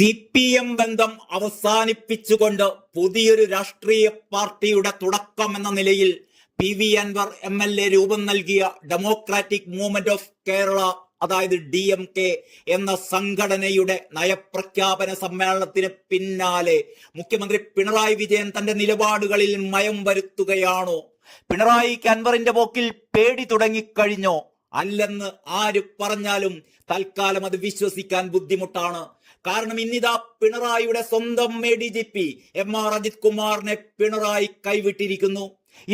CPM ബന്ധം അവസാനിപ്പിച്ചുകൊണ്ട് പുതിയൊരു രാഷ്ട്രീയ പാർട്ടിയുടെ തുടക്കം എന്ന നിലയിൽ PV അൻവർ MLA രൂപം നൽകിയ ഡെമോക്രാറ്റിക് മൂവ്മെന്റ് ഓഫ് കേരള, അതായത് DMK എന്ന സംഘടനയുടെ നയപ്രഖ്യാപന സമ്മേളനത്തിന് പിന്നാലെ മുഖ്യമന്ത്രി പിണറായി വിജയൻ തന്റെ നിലപാടുകളിൽ മയം വരുത്തുകയാണോ? പിണറായിക്ക് അൻവറിന്റെ പോക്കിൽ പേടി തുടങ്ങിക്കഴിഞ്ഞോ? അല്ലെന്ന് ആര് പറഞ്ഞാലും തൽക്കാലം അത് വിശ്വസിക്കാൻ ബുദ്ധിമുട്ടാണ്. കാരണം ഇന്നിതാ പിണറായിയുടെ സ്വന്തം ADGP MR അജിത് കുമാറിനെ പിണറായി കൈവിട്ടിരിക്കുന്നു.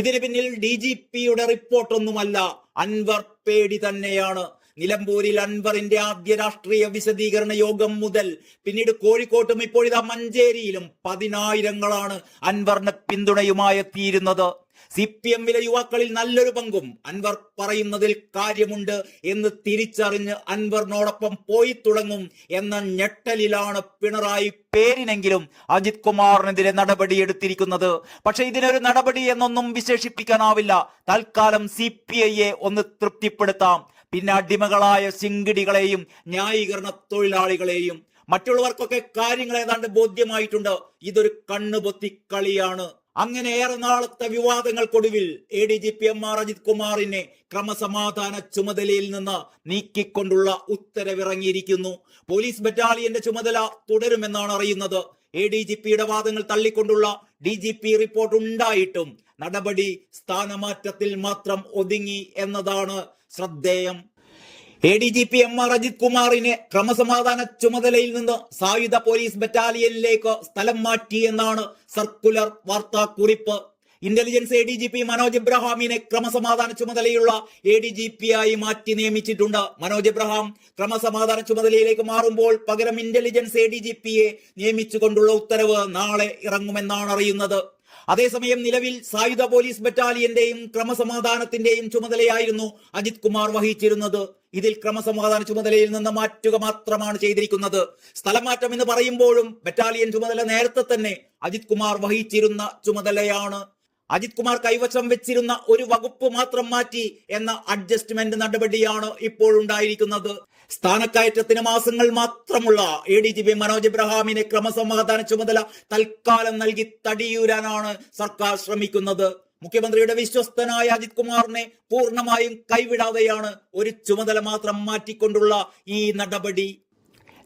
ഇതിന് പിന്നിൽ DGPയുടെ റിപ്പോർട്ടൊന്നുമല്ല, അൻവർ പേടി തന്നെയാണ്. നിലമ്പൂരിൽ അൻവറിന്റെ ആദ്യ രാഷ്ട്രീയ വിശദീകരണ യോഗം മുതൽ പിന്നീട് കോഴിക്കോട്ടും ഇപ്പോഴിതാ മഞ്ചേരിയിലും പതിനായിരങ്ങളാണ് അൻവറിന് പിന്തുണയുമായി എത്തിയിരുന്നത്. CPM-ലെ യുവാക്കളിൽ നല്ലൊരു പങ്കും അൻവർ പറയുന്നതിൽ കാര്യമുണ്ട് എന്ന് തിരിച്ചറിഞ്ഞ് അൻവറിനോടൊപ്പം പോയി തുടങ്ങും എന്ന ഞെട്ടലിലാണ് പിണറായി പേരിനെങ്കിലും അജിത് കുമാറിനെതിരെ നടപടിയെടുത്തിരിക്കുന്നത്. പക്ഷെ ഇതിനൊരു നടപടി എന്നൊന്നും വിശേഷിപ്പിക്കാനാവില്ല. തൽക്കാലം CPI-യെ ഒന്ന് തൃപ്തിപ്പെടുത്താം, പിന്നെ അടിമകളായ ശിങ്കിടികളെയും ന്യായീകരണ തൊഴിലാളികളെയും. മറ്റുള്ളവർക്കൊക്കെ കാര്യങ്ങൾ ഏതാണ്ട് ബോധ്യമായിട്ടുണ്ട്. ഇതൊരു കണ്ണുപൊത്തി കളിയാണ്. അങ്ങനെ ഏറെ നാളത്തെ വിവാദങ്ങൾക്കൊടുവിൽ ADGP MR അജിത് കുമാറിനെ ക്രമസമാധാന ചുമതലയിൽ നിന്ന് നീക്കിക്കൊണ്ടുള്ള ഉത്തരവിറങ്ങിയിരിക്കുന്നു. പോലീസ് ബറ്റാലിയന്റെ ചുമതല തുടരുമെന്നാണ് അറിയുന്നത്. ADGPയുടെ വാദങ്ങൾ തള്ളിക്കൊണ്ടുള്ള DGP റിപ്പോർട്ട് ഉണ്ടായിട്ടും നടപടി സ്ഥാനമാറ്റത്തിൽ മാത്രം ഒതുങ്ങി എന്നതാണ് ശ്രദ്ധേയം. ADGP MR അജിത് കുമാറിനെ ക്രമസമാധാന ചുമതലയിൽ നിന്ന് സായുധ പോലീസ് ബറ്റാലിയനിലേക്ക് സ്ഥലം മാറ്റി എന്നാണ് സർക്കുലർ വാർത്താക്കുറിപ്പ്. ഇന്റലിജൻസ് ADGP മനോജ് എബ്രഹാമിനെ ക്രമസമാധാന ചുമതലയുള്ള ADGP-ആയി മാറ്റി നിയമിച്ചിട്ടുണ്ട്. മനോജ് എബ്രഹാം ക്രമസമാധാന ചുമതലയിലേക്ക് മാറുമ്പോൾ പകരം ഇന്റലിജൻസ് ADGP-യെ നിയമിച്ചുകൊണ്ടുള്ള ഉത്തരവ് നാളെ ഇറങ്ങുമെന്നാണ് അറിയുന്നത്. അതേസമയം നിലവിൽ സായുധ പോലീസ് ബറ്റാലിയന്റെയും ക്രമസമാധാനത്തിന്റെയും ചുമതലയായിരുന്നു അജിത് കുമാർ വഹിച്ചിരുന്നത്. ഇതിൽ ക്രമസമാധാന ചുമതലയിൽ നിന്ന് മാറ്റുക മാത്രമാണ് ചെയ്തിരിക്കുന്നത്. സ്ഥലമാറ്റം എന്ന് പറയുമ്പോഴും ബറ്റാലിയൻ ചുമതല നേരത്തെ തന്നെ അജിത് കുമാർ വഹിച്ചിരുന്ന ചുമതലയാണ്. അജിത് കുമാർ കൈവശം വെച്ചിരുന്ന ഒരു വകുപ്പ് മാത്രം മാറ്റി എന്ന അഡ്ജസ്റ്റ്മെന്റ് നടപടിയാണ് ഇപ്പോഴുണ്ടായിരിക്കുന്നത്. സ്ഥാനക്കയറ്റത്തിന് മാസങ്ങൾ മാത്രമുള്ള ADGP മനോജ് എബ്രഹാമിനെ ക്രമസമാധാന ചുമതല തൽക്കാലം നൽകി തടിയൂരാനാണ് സർക്കാർ ശ്രമിക്കുന്നത്. മുഖ്യമന്ത്രിയുടെ വിശ്വസ്തനായ അജിത് കുമാറിനെ പൂർണ്ണമായും കൈവിടാതെയാണ് ഒരു ചുമതല മാത്രം മാറ്റിക്കൊണ്ടുള്ള ഈ നടപടി.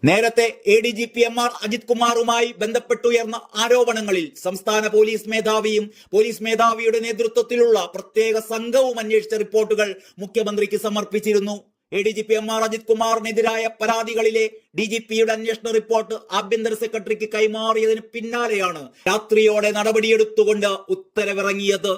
നേരത്തെ ADGP MR അജിത് കുമാറുമായി ബന്ധപ്പെട്ടുയർന്ന ആരോപണങ്ങളിൽ സംസ്ഥാന പോലീസ് മേധാവിയും പോലീസ് മേധാവിയുടെ നേതൃത്വത്തിലുള്ള പ്രത്യേക സംഘവും അന്വേഷിച്ച റിപ്പോർട്ടുകൾ മുഖ്യമന്ത്രിക്ക് സമർപ്പിച്ചിരുന്നു. ADGP MR അജിത് കുമാറിനെതിരായ പരാതികളിലെ DGPയുടെ അന്വേഷണ റിപ്പോർട്ട് ആഭ്യന്തര സെക്രട്ടറിക്ക് കൈമാറിയതിന് പിന്നാലെയാണ് രാത്രിയോടെ നടപടിയെടുത്തുകൊണ്ട് ഉത്തരവിറങ്ങിയത്.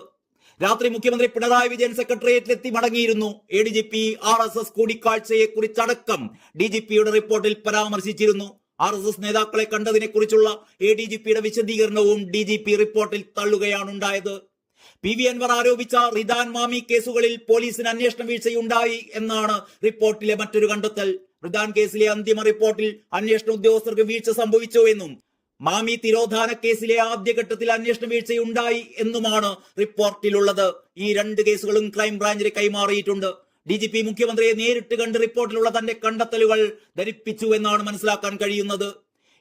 രാത്രി മുഖ്യമന്ത്രി പിണറായി വിജയൻ സെക്രട്ടേറിയറ്റിലെത്തി മടങ്ങിയിരുന്നു. ADGP RSS കൂടിക്കാഴ്ചയെ കുറിച്ചടക്കം DGPയുടെ റിപ്പോർട്ടിൽ പരാമർശിച്ചിരുന്നു. RSS നേതാക്കളെ കണ്ടതിനെ കുറിച്ചുള്ള ADGPയുടെ വിശദീകരണവും DGP റിപ്പോർട്ടിൽ തള്ളുകയാണ് ഉണ്ടായത്. PV അൻവർ ആരോപിച്ച റിദാൻ മാമി കേസുകളിൽ പോലീസിന് അന്വേഷണ വീഴ്ചയുണ്ടായി എന്നാണ് റിപ്പോർട്ടിലെ മറ്റൊരു കണ്ടെത്തൽ. റിദാൻ കേസിലെ അന്തിമ റിപ്പോർട്ടിൽ അന്വേഷണ ഉദ്യോഗസ്ഥർക്ക് വീഴ്ച സംഭവിച്ചു എന്നും മാമി തിരോധാന കേസിലെ ആദ്യഘട്ടത്തിൽ അന്വേഷണ വീഴ്ചയുണ്ടായി എന്നുമാണ് റിപ്പോർട്ടിലുള്ളത്. ഈ രണ്ട് കേസുകളും ക്രൈംബ്രാഞ്ചിന് കൈമാറിയിട്ടുണ്ട്. DGP മുഖ്യമന്ത്രിയെ നേരിട്ട് കണ്ട് റിപ്പോർട്ടിലുള്ള തന്റെ കണ്ടെത്തലുകൾ ധരിപ്പിച്ചു എന്നാണ് മനസ്സിലാക്കാൻ കഴിയുന്നത്.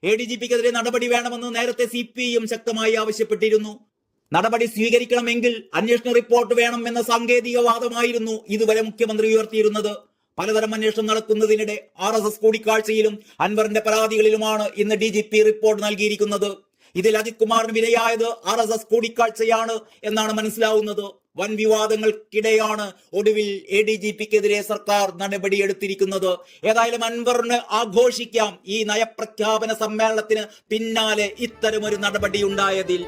ADGPക്കെതിരെ നടപടി വേണമെന്ന് നേരത്തെ CPI ശക്തമായി ആവശ്യപ്പെട്ടിരുന്നു. നടപടി സ്വീകരിക്കണമെങ്കിൽ അന്വേഷണ റിപ്പോർട്ട് വേണം എന്ന സാങ്കേതിക വാദമായിരുന്നു ഇതുവരെ മുഖ്യമന്ത്രി ഉയർത്തിയിരുന്നത്. പലതരം അന്വേഷണം നടക്കുന്നതിനിടെ RSS കൂടിക്കാഴ്ചയിലും അൻവറിന്റെ പരാതികളിലുമാണ് ഇന്ന് DGP റിപ്പോർട്ട് നൽകിയിരിക്കുന്നത്. ഇതിൽ അജിത് കുമാറിന് വിലയായത് RSS കൂടിക്കാഴ്ചയാണ് എന്നാണ് മനസ്സിലാവുന്നത്. വൻ വിവാദങ്ങൾക്കിടെയാണ് ഒടുവിൽ ADGPക്കെതിരെ സർക്കാർ നടപടിയെടുത്തിരിക്കുന്നത്. ഏതായാലും അൻവറിന് ആഘോഷിക്കാം ഈ നയപ്രഖ്യാപന സമ്മേളനത്തിന് പിന്നാലെ ഇത്തരമൊരു നടപടി ഉണ്ടായതിൽ.